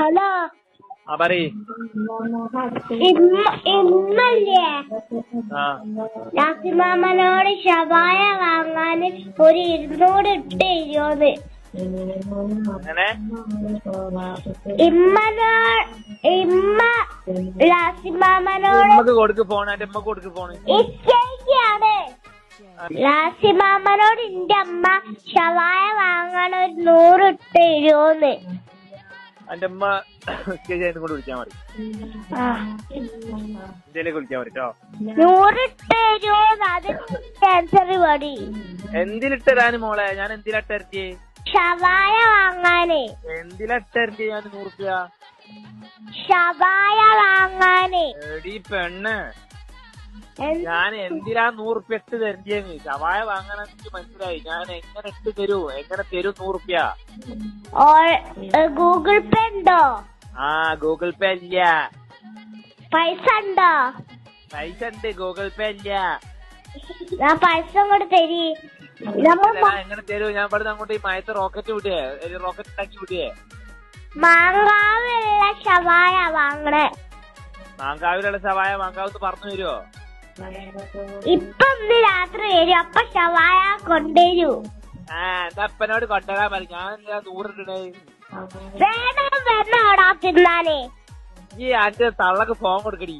Hello പറയ്. ഇന്നല്ലേ നാസിമാമനോട് ഷവായ വാങ്ങാന് ഒരു 200 ഇട്ട് തരുമോന്ന്. ഇമ്മ ലാസിമാമനോട് കൊടുക്ക് ഫോണ്. എന്റെ അമ്മ കൊടുക്ക് ഫോണ്. ഇച്ചയാണ് ലാസിമാമനോട് എന്റെ അമ്മ ഷവായ വാങ്ങാൻ ഒരു 100 ഇട്ട് തരുമോന്ന്. എന്റെ അമ്മ കൊണ്ട് വിളിച്ചാ മതി. ഇന്ത്യയിലേക്ക് വിളിച്ചാ മതി കേട്ടോ. 100 ഇട്ട് തരുമോന്ന്. അത് ക്യാൻസർ മതി. എന്തിലിട്ടരാന് മോളെ? ഞാൻ എന്തിലിട്ടരത്തിയേ? ഷവായ വാങ്ങാനേ. എന്തിലിട്ടരത്തി ഞാൻ 100 റുപ്യ? ഷവായ വാങ്ങാനേ. എടീ പെണ്ണ്, ഞാൻ എന്തിനാ 100 റുപ്യ ഇട്ട് തരണ്ടിയെന്ന്? ഷവായ വാങ്ങാൻ എനിക്ക് മനസ്സിലായി. ഞാൻ എങ്ങനെ ഇട്ട് തരൂ? എങ്ങനെ തരും 100 റുപ്യ? ഗൂഗിൾ പേ ഉണ്ടോ? ഗൂഗിൾ പേ ഇല്ല. പൈസ ഉണ്ടോ? പൈസ ഉണ്ട്, ഗൂഗിൾ പേ ഇല്ല. ഞാൻ പൈസ അങ്ങോട്ട് തരി. എങ്ങനെ തരൂ? ഞാൻ ഇവിടുന്ന് അങ്ങോട്ട് ഈ മയത്ത് റോക്കറ്റ് വിട്ടിയേ, റോക്കറ്റ് ഉണ്ടാക്കി വിട്ടിയേ. മാങ്കാവിലുള്ള ഷവായ വാങ്ങണേ. മാങ്കാവിലുള്ള ഷവായ മാങ്കാവത്ത് പറഞ്ഞു തരുമോ? ഇപ്പൊ ഇന്ന് രാത്രി വരും. അപ്പൊ ഷവായ കൊണ്ടുവരൂ. എന്താ അപ്പനോട് കൊണ്ടുവരാൻ പറയും. ഞാൻ എന്താ 100 ഇടണേ? വേണം വേണോടാ തിന്നാനേ. ഈ ആന്റെ തള്ളക്ക് ഫോൺ കൊടുക്കടി.